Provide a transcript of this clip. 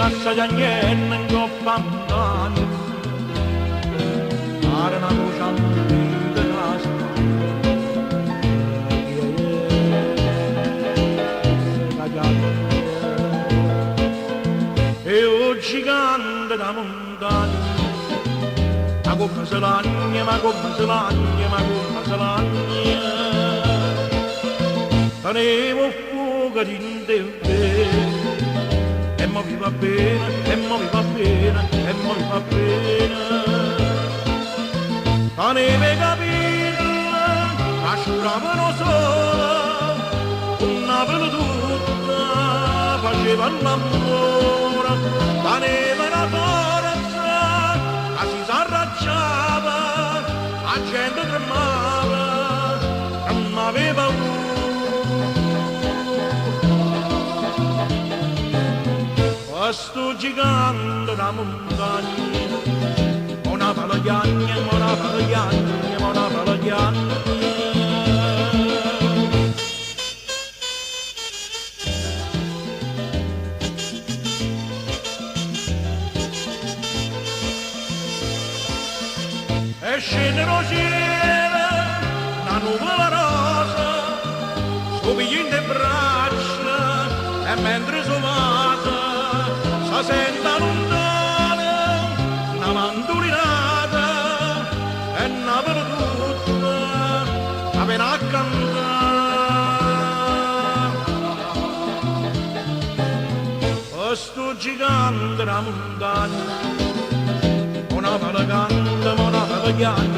cassa di agnello in coppa a montagna, fare una voce antica casa. E oggi canta da montagna, ma come se lagna, ma come se lagna, ma come se lagna. Tenevo fuoco di te, e mo mi va bene, e mo mi va bene, e mo mi va bene. Tenevo capito, asciuravano sola, una per tutta, facevano l'amore, tenevo la forza, si s'arracciava, la gente tremava, non m'aveva paura. Questo gigante da montagna, una palagliagna, una palagliagna, una palagliagna. E scendono cielo, una nuvola rosa, scopigliando in braccia, e mentre sumata, si sente lontana, una mandolinata, e una per tutta, appena a cantare. Questo gigante da montagna, una pala canta, una pala chiama,